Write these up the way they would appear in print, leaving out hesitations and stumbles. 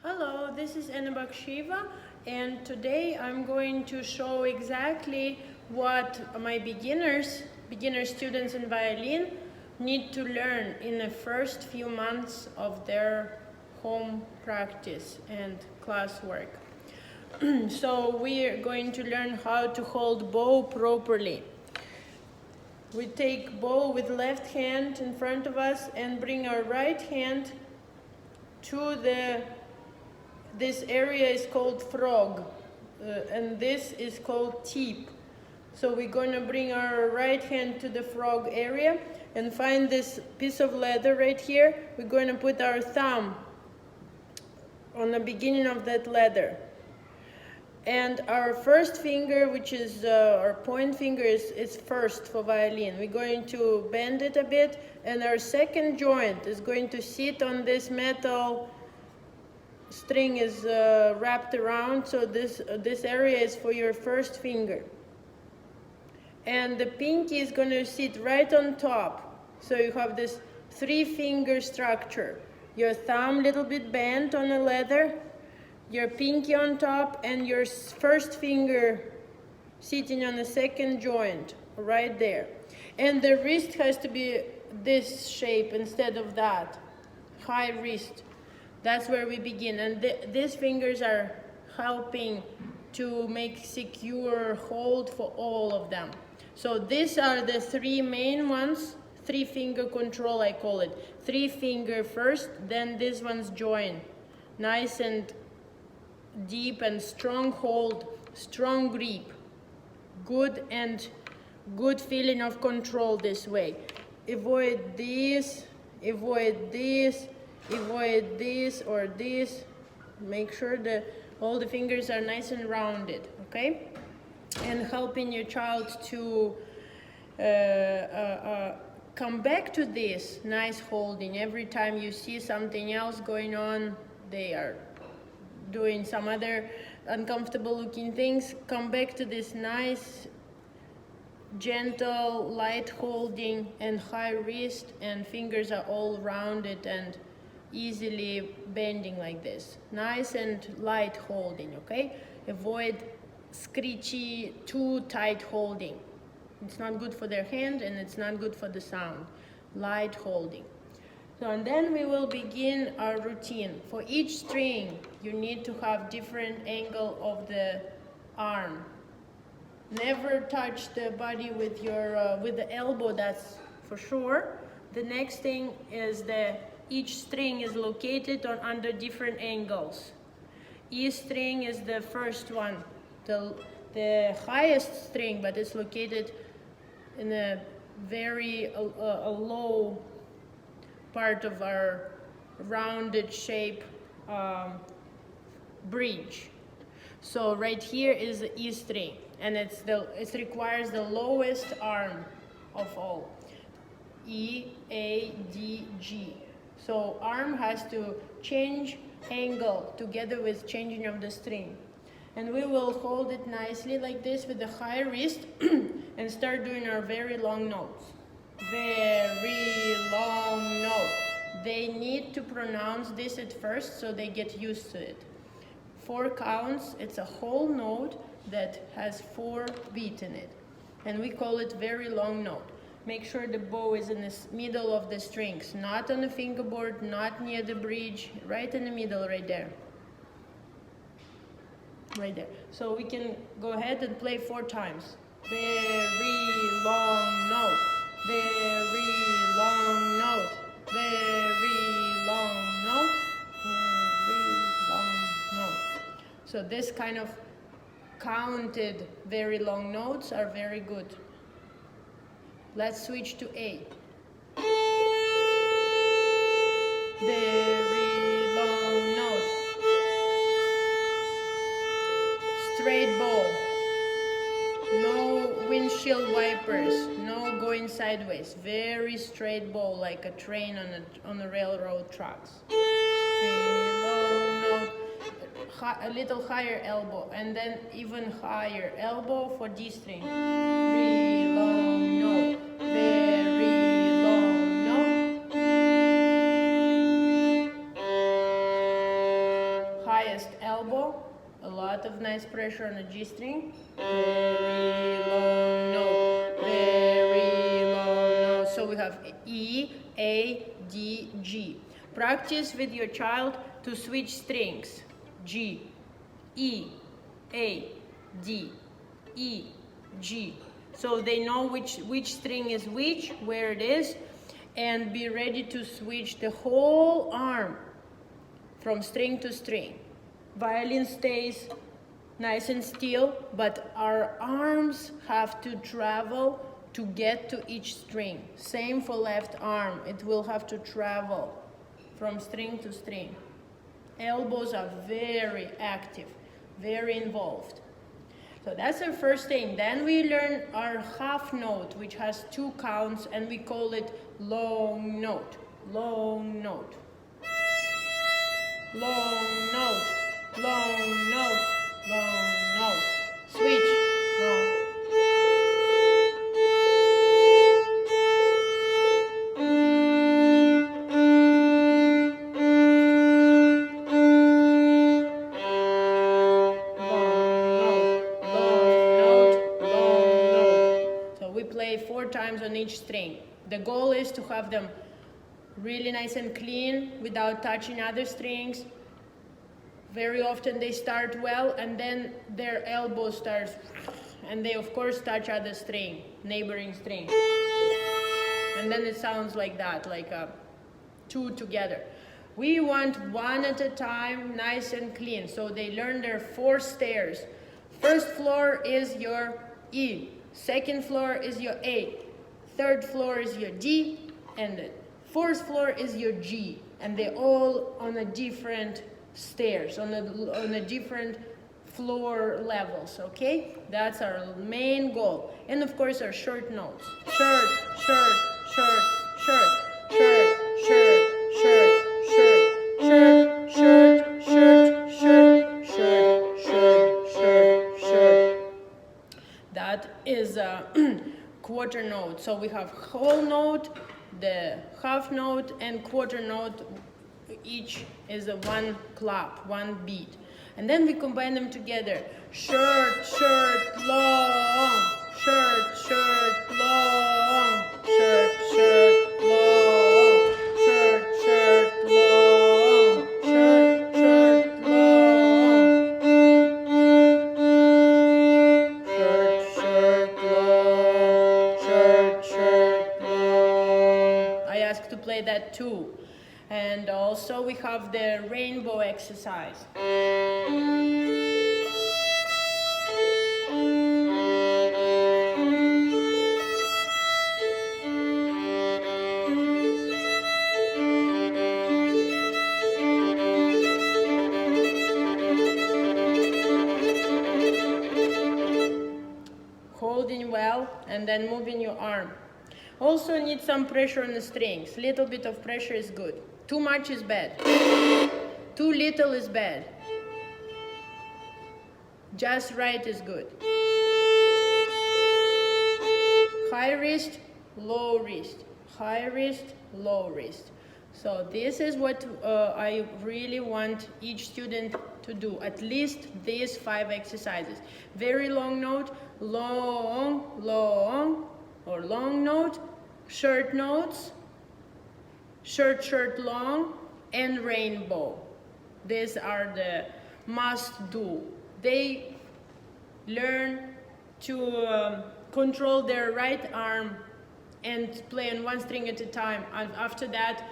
Hello, this is Baksheeva, and today I'm going to show exactly what my beginner students in violin need to learn in the first few months of their home practice and classwork. So we are going to learn how to hold bow properly. We take bow with left hand in front of us and bring our right hand to this area is called frog, and this is called tip. So we're going to bring our right hand to the frog area and find this piece of leather right here. We're going to put our thumb on the beginning of that leather. And our first finger, which is our point finger, is first for violin. We're going to bend it a bit, and our second joint is going to sit on this metal string is wrapped around, so this area is for your first finger. And the pinky is going to sit right on top, so you have this three-finger structure. Your thumb a little bit bent on the leather, your pinky on top, and your first finger sitting on the second joint right there. And the wrist has to be this shape instead of that, high wrist. That's where we begin, and these fingers are helping to make secure hold for all of them. So these are the three main ones, three-finger control I call it. Three finger first, then these ones join. Nice and deep and strong hold, strong grip. Good feeling of control this way. Avoid this, avoid this, avoid this or this. Make sure that all the fingers are nice and rounded, okay? And helping your child to come back to this nice holding. Every time you see something else going on, they are doing some other uncomfortable looking things, come back to this nice, gentle, light holding and high wrist, and fingers are all rounded and easily bending like this. Nice and light holding, okay? Avoid screechy, too tight holding. It's not good for their hand and it's not good for the sound. Light holding. So, and then we will begin our routine. For each string, you need to have different angle of the arm. Never touch the body with your with the elbow, that's for sure. The next thing is each string is located under different angles. E string is the first one, the highest string, but it's located in a very a low part of our rounded shape bridge. So right here is the E string, and it requires the lowest arm of all. E, A, D, G. So arm has to change angle together with changing of the string. And we will hold it nicely like this with the high wrist and start doing our very long notes. Very long note. They need to pronounce this at first so they get used to it. 4 counts, it's a whole note that has 4 beats in it. And we call it very long note. Make sure the bow is in the middle of the strings, not on the fingerboard, not near the bridge, right in the middle, right there. Right there. So we can go ahead and play 4 times. Very long note, very long note, very long note, very long note. So this kind of counted very long notes are very good. Let's switch to A. Very long note. Straight bow. No windshield wipers. No going sideways. Very straight bow, like a train on the railroad tracks. Very long note. A little higher elbow, and then even higher elbow for D string. Very long note. Very long note. elbow, a lot of nice pressure on the G string. Very long note, very long note. So we have E, A, D, G. Practice with your child to switch strings. G, E, A, D, E, G. So they know which string is which, where it is, and be ready to switch the whole arm from string to string. Violin stays nice and still, but our arms have to travel to get to each string. Same for left arm, it will have to travel from string to string. Elbows are very active, very involved. So that's our first thing. Then we learn our half note, which has 2 counts, and we call it long note. Long note. Long note. Long note. Long note. Switch. Long. Play 4 times on each string. The goal is to have them really nice and clean without touching other strings. Very often they start well and then their elbow starts and they of course touch other string, neighboring string. And then it sounds like that, like 2 together. We want 1 at a time, nice and clean. So they learn their 4 stairs. First floor is your E. Second floor is your A, third floor is your D, and the 4th floor is your G. And they're all on a different stairs, on a different floor levels, okay? That's our main goal. And of course our short notes. Short, short, short, short, short, short, short, short, short, short, short, short, short, short, short, short. That is a quarter note. So we have whole note, the half note, and quarter note. Each is a 1 clap, 1 beat. And then we combine them together. Short, short, long. Short, short, long. Short, short, long. Short, short, long. Short, short, long. To play that too. And also we have the rainbow exercise. Holding well and then moving your arm. Also need some pressure on the strings. Little bit of pressure is good. Too much is bad. Too little is bad. Just right is good. High wrist, low wrist. High wrist, low wrist. So this is what I really want each student to do. At least these 5 exercises. Very long note, long, long, or long note, short notes, short, short, long, and rainbow. These are the must do. They learn to control their right arm and play on 1 string at a time. And after that,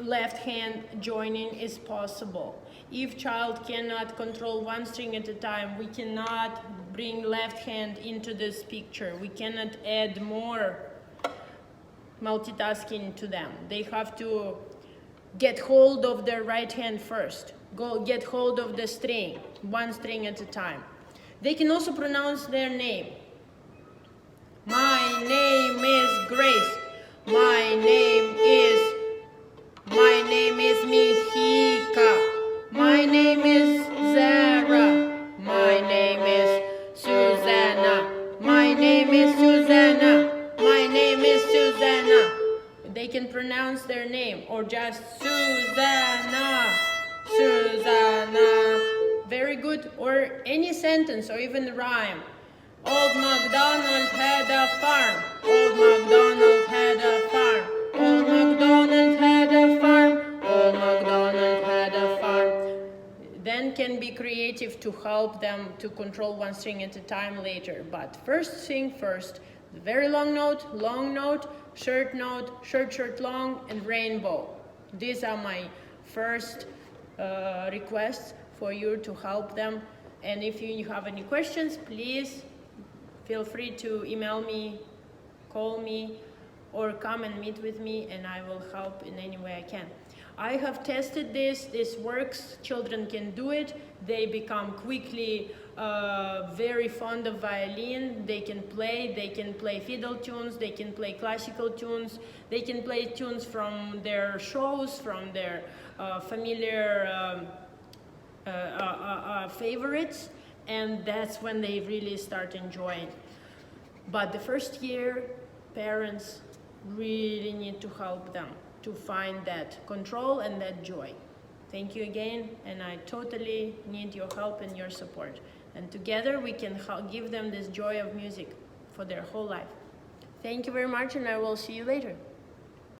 left hand joining is possible. If child cannot control 1 string at a time, we cannot bring left hand into this picture. We cannot add more multitasking to them. They have to get hold of their right hand first. Go get hold of the string, 1 string at a time. They can also pronounce their name. My name is Grace. My name is Mihika. My name is Zara. My name is Susanna. My name is Susanna. My name is Susanna. They can pronounce their name or just Susanna. Susanna. or any sentence or even rhyme. Old MacDonald had a farm. Old MacDonald had a farm. Old MacDonald had a farm. Old MacDonald had a farm. Then can be creative to help them to control one string at a time later. But first thing first, the very long note, short, long, and rainbow. These are my first requests for you to help them. And if you have any questions, please feel free to email me, call me, or come and meet with me, and I will help in any way I can. I have tested this works, children can do it, they become quickly very fond of violin, they can play fiddle tunes, they can play classical tunes, they can play tunes from their shows, from their familiar favorites, and that's when they really start enjoying. But the first year, parents really need to help them to find that control and that joy. Thank you again, and I totally need your help and your support. And together we can give them this joy of music for their whole life. Thank you very much, and I will see you later.